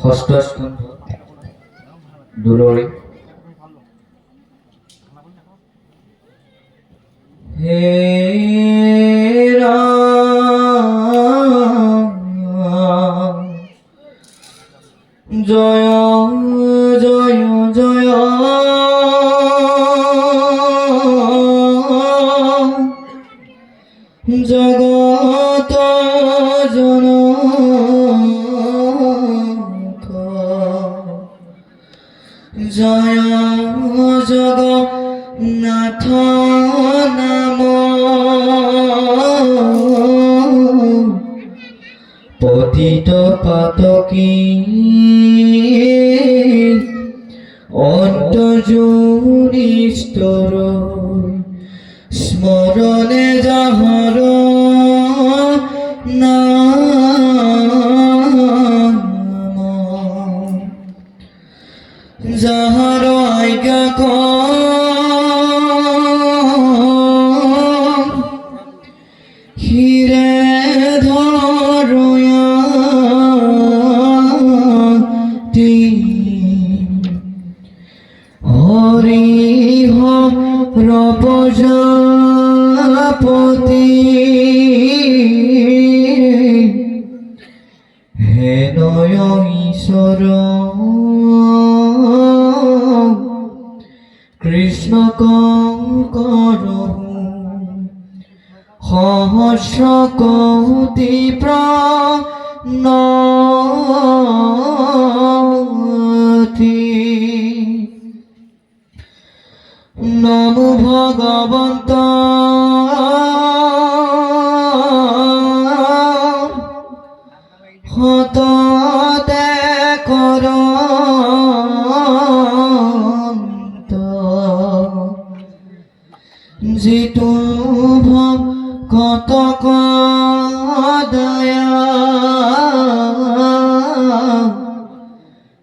ষষ্ঠ স্কন্ধ দুলৰী। হে ৰাম জয় জয় জয় জগত জনক জয় জগন্নাথ নাম পতিত পাতকী অন্তৰ্জুনিষ্ঠৰ স্মৰণে যাহৰ নাম যাহাৰ আজ্ঞা হিৰে ধৰয়াতি হৰি প্ৰজাপতি হে নয় ঈশ্বৰ কৃষ্ণ কৰহু সহস্ৰ কোটি প্ৰণতি নমো ভগৱন্ত সততে কৰন্ত যিটো ভকতক দয়া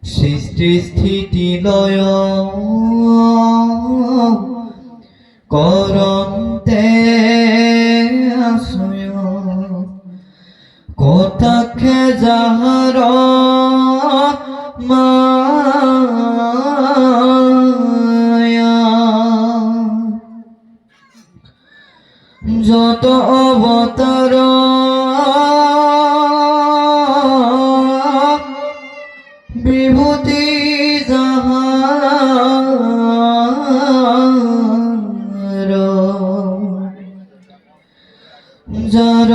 সৃষ্টি স্থিতি লয় কৰন্তে আশ্ৰয় কটাক্ষে যাহাৰ মায়া যত অৱতাৰ বিভূতি যাহাৰ যাৰ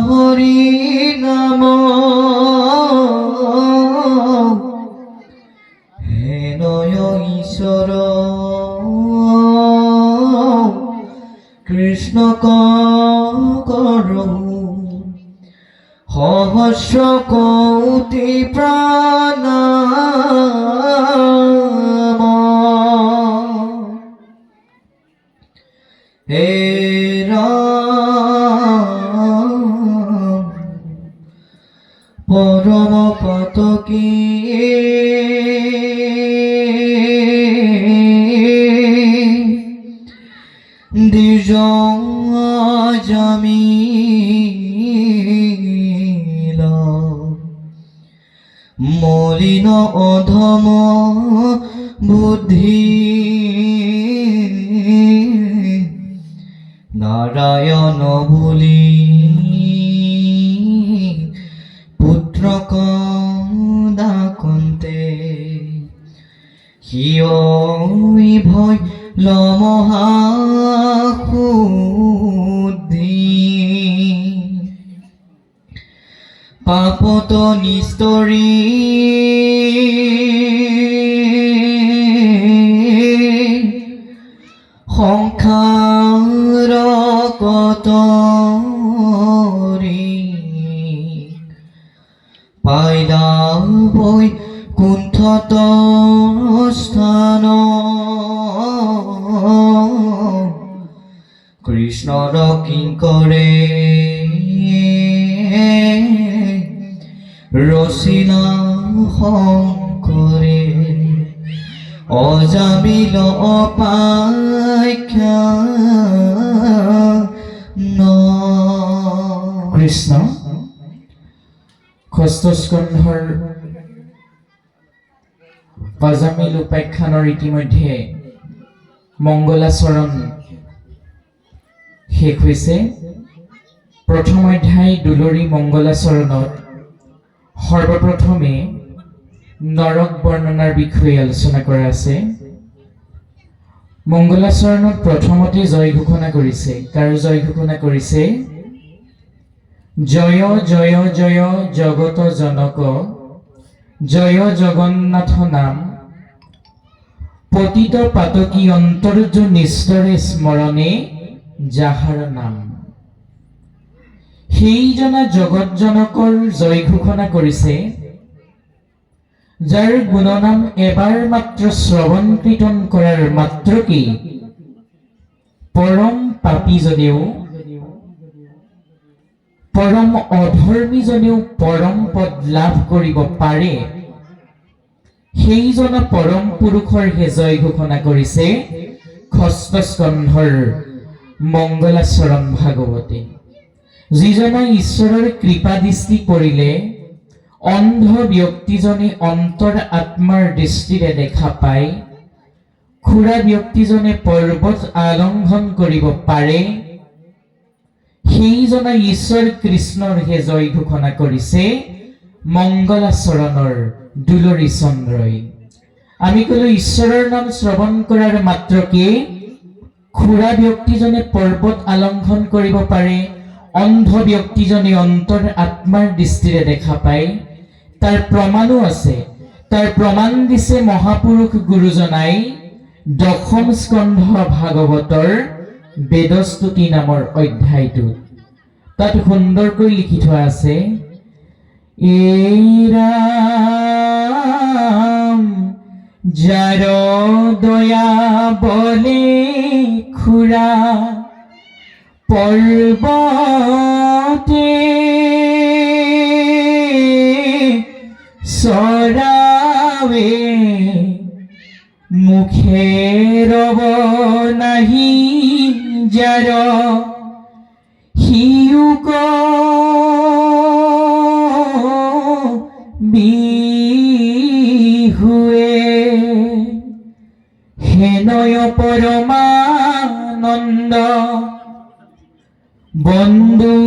হৰি নাম হে নয় ঈশ্বৰ কৃষ্ণ কৰহু সহস্ৰ কোটি প্ৰণাম হে পৰম পাতকী দ্বিজ জামিল মলিন অধম বুদ্ধি নাৰায়ণ বুলি পুত্ৰক দাকন্তে হিয়ৈ ভয় লমহাসুদ্ধি পাপত নিস্তৰি সংসাৰ কতৰি পাইলা বৈ কুণ্ঠত স্থান কৃষ্ণৰ কিংকৰে ৰচিলা শংকৰে অজামিল অপাখ্যান কৃষ্ণ ষষ্ঠ স্কন্ধৰ অজামিল উপাখ্যানৰ ইতিমধ্যে মংগলাচৰণ শেষ হৈছে। প্ৰথম অধ্যায় দুলৰী মংগলাচৰণত সৰ্বপ্ৰথমে নৰক বৰ্ণনাৰ বিষয়ে আলোচনা কৰা আছে। মংগলাচৰণত প্ৰথমতে জয় ঘোষণা কৰিছে। কাৰ জয় ঘোষণা কৰিছে? জয় জয় জয় জগত জনক, জয় জগন্নাথ নাম, পতিত পাতকী অন্তৰ্য নিস্তৰে স্মৰণে যাহাৰ নাম। সেইজনা জগত জনকৰ জয় ঘোষণা কৰিছে, যাৰ গুণনাম এবাৰ মাত্ৰ শ্ৰৱণ কীৰ্তন কৰাৰ মাত্ৰকেই পৰম পাপীজনেও, পৰম অধৰ্মীজনেও পৰম পদ লাভ কৰিব পাৰে। সেইজনা পৰম পুৰুষৰ হে জয় ঘোষণা কৰিছে ষষ্ঠ স্কন্ধৰ মংগলাচৰণ ভাগৱতে। যিজনা ঈশ্বৰৰ কৃপা দৃষ্টি পৰিলে অন্ধ ব্যক্তিজনে অন্তৰ আত্মাৰ দৃষ্টিৰে দেখা পায়, খুৰা ব্যক্তিজনে পৰ্বত আলংঘন কৰিব পাৰে। সেইজনা ঈশ্বৰ কৃষ্ণৰ হে জয় ঘোষণা কৰিছে মংগলাচৰণৰ দুলৰী চন্দ্ৰই। আমি কলো ঈশ্বৰৰ নাম শ্ৰৱণ কৰাৰ মাত্ৰকে খুৰা ব্যক্তিজনে পৰ্বত আলংঘন কৰিব পাৰে, অন্ধ ব্যক্তিজনে অন্তৰ আত্মাৰ দৃষ্টিৰে দেখা পায়। তাৰ প্ৰমাণো আছে। তাৰ প্ৰমাণ দিছে মহাপুৰুষ গুৰুজনাই দশম স্কন্ধ ভাগৱতৰ বেদস্তুতি নামৰ অধ্যায়টোত। তাত সুন্দৰকৈ লিখি থোৱা আছে, এই ৰাম যাৰ দয়া বলে খুৰা পৰ্বতে চৰাৱে, মুখে ৰব নাহি যাৰ হিউক বিহুৱে, হেনয় পৰমানন্দ বন্ধু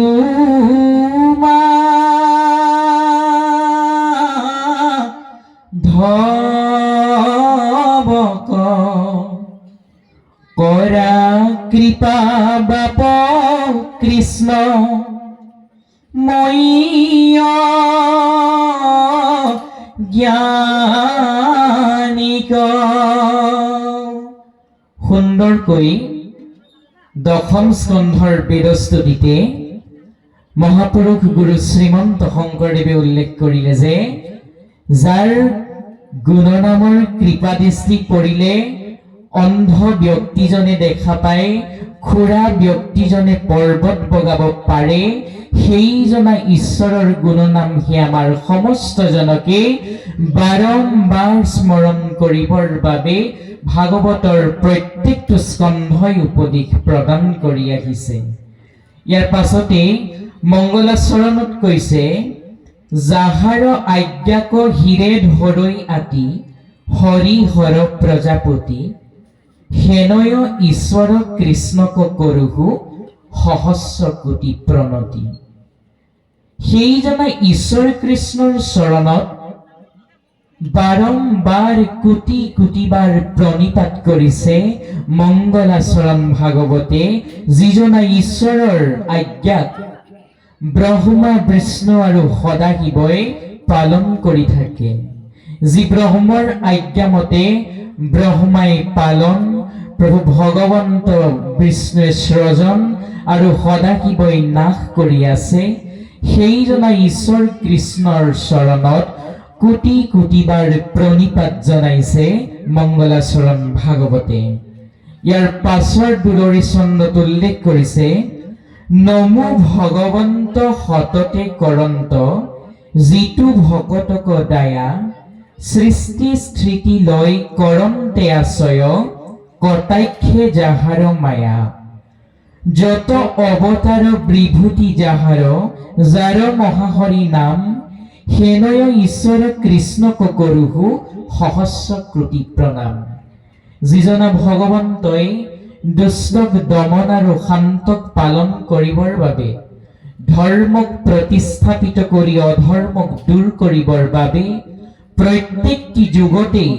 ধবক কৰা কৃপা বাপ কৃষ্ণ ময়ীয় জ্ঞানিক। সুন্দৰকৈ দশম স্কন্ধৰ বেদস্তুতিতে মহাপুৰুষ গুৰু শ্ৰীমন্ত শংকৰদেৱে উল্লেখ কৰিলে যে যাৰ গুণনামৰ কৃপা দৃষ্টি পৰিলে অন্ধ ব্যক্তিজনে দেখা পায়, খুৰা ব্যক্তিজনে পৰ্বত বগাব পাৰে। সেইজনা ঈশ্বৰৰ গুণনাম হি আমাৰ সমস্ত জনকে বাৰম্বাৰ স্মৰণ কৰিবৰ বাবে ভাগৱতৰ প্ৰত্যেকটো স্কন্ধই উপদেশ প্ৰদান কৰি আহিছে। ইয়াৰ পাছতে মংগলাচৰণত কৈছে, যাহাৰ আজ্ঞাক হিৰে ধৰৈ আতি হৰি হৰ প্ৰজাপতি, হেনয় ঈশ্বৰ কৃষ্ণক কৰোহু সহস্ৰ কোটি প্ৰণতি। সেইজনা ঈশ্বৰ কৃষ্ণৰ চৰণত বাৰম্বাৰ কোটি কোটিবাৰ প্ৰণিপাত কৰিছে মংগলাচৰণ ভাগৱতে। যিজনা ঈশ্বৰৰ আজ্ঞাক ব্ৰহ্মা বিষ্ণু আৰু সদাশিৱই পালন কৰি থাকে। যি ব্ৰহ্মৰ আজ্ঞামতে ব্ৰহ্মাই পালন, প্ৰভু ভগৱন্ত বিষ্ণুৱে সৃজন আৰু সদাশিৱই নাশ কৰি আছে। সেইজনা ঈশ্বৰ কৃষ্ণৰ চৰণত কোটি কোটিবাৰ প্ৰণিপাত জনাইছে মংগলাচৰণ ভাগৱতে। ইয়াৰ পাছৰ দুলৰী চন্দত উল্লেখ কৰিছে, নমো ভগৱন্ত সততে কৰন্ত, যিটো ভকতক দায়া, সৃষ্টি স্থিতি লয় কৰন্তে আশ্ৰয়, কটাক্ষে যাহাৰ মায়া। যত অৱতাৰ বিভূতি যাহাৰ, যাৰ মহাহৰি নাম, হেনয় ঈশ্বৰ কৃষ্ণক কৰোহো সহস্ৰ কোটি প্ৰণাম। যিজনা ভগৱন্তই দুষ্টক দমন আৰু শান্তক পালন কৰিবৰ বাবে, ধৰ্মক প্ৰতিস্থাপিত কৰি অধৰ্মক দূৰ কৰিবৰ বাবে প্ৰত্যেকটি যুগতেই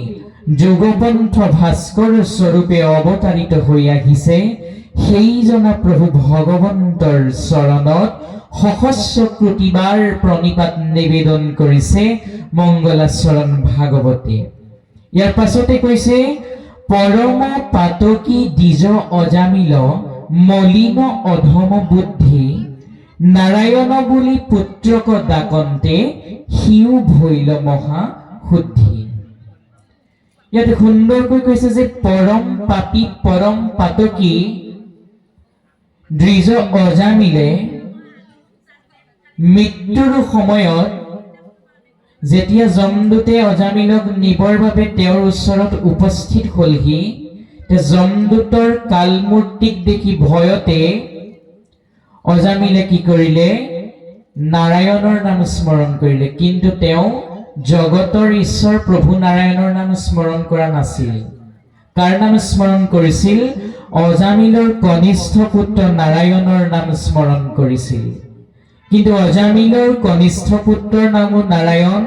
যুগপন্থ ভাস্কৰ স্বৰূপে অৱতাৰিত হৈ আহিছে, সেইজনা প্ৰভু ভগৱন্তৰ চৰণত সহস্ৰ কোটিবাৰ প্ৰণিপাত নিবেদন কৰিছে মংগলাচৰণ ভাগৱতে। ইয়াৰ পাছতে কৈছে, পৰম পাতকী দ্বিজ অজামিল মলিন অধম বুদ্ধি, নাৰায়ণ বুলি পুত্ৰক ডাকন্তে সিও ভৈল মহা শুদ্ধি। ইয়াত সুন্দৰকৈ কৈছে যে পৰম পাপী পৰম পাতকী দ্বিজ অজামিলে মৃত্যুৰ সময়ত যেতিয়া যমদূতে অজামিলক নিবৰ বাবে তেওঁৰ ওচৰত উপস্থিত হলহি, যমদূতৰ কালমূৰ্তিক দেখি ভয়তে অজামিলে কি কৰিলে? নাৰায়ণৰ নাম স্মৰণ কৰিলে। কিন্তু তেওঁ জগতৰ ঈশ্বৰ প্ৰভু নাৰায়ণৰ নাম স্মৰণ কৰা নাছিল। কাৰ নাম স্মৰণ কৰিছিল? অজামিলৰ কনিষ্ঠ পুত্ৰ নাৰায়ণৰ নাম স্মৰণ কৰিছিল। কিন্তু অজামিলৰ কনিষ্ঠ পুত্ৰৰ নামো নাৰায়ণ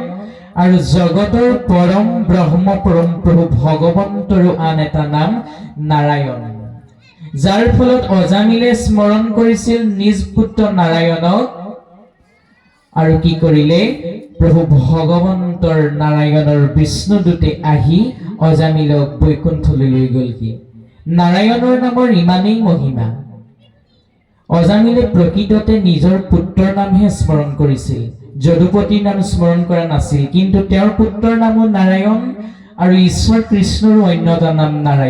আৰু জগতৰ পৰম ব্ৰহ্ম পৰম প্ৰভু ভগৱন্তৰো আন এটা নাম নাৰায়ণ। যাৰ ফলত অজামিলে স্মৰণ কৰিছিল নিজ পুত্ৰ নাৰায়ণক, আৰু কি কৰিলে? প্ৰভু ভগৱন্তৰ নাৰায়ণৰ বিষ্ণুদূতে আহি অজামিলক বৈকুণ্ঠলৈ লৈ গলহি। নাৰায়ণৰ নামৰ ইমানেই মহিমা, অজামিলে প্ৰকৃততে নিজৰ পুত্ৰৰ নামহে স্মৰণ কৰিছিল, যদুপতিৰ নাম স্মৰণ কৰা নাছিল। কিন্তু তেওঁৰ পুত্ৰৰ নামো নাৰায়ণ আৰু ঈশ্বৰ কৃষ্ণৰো অন্য এটা নাম নাৰায়ণ।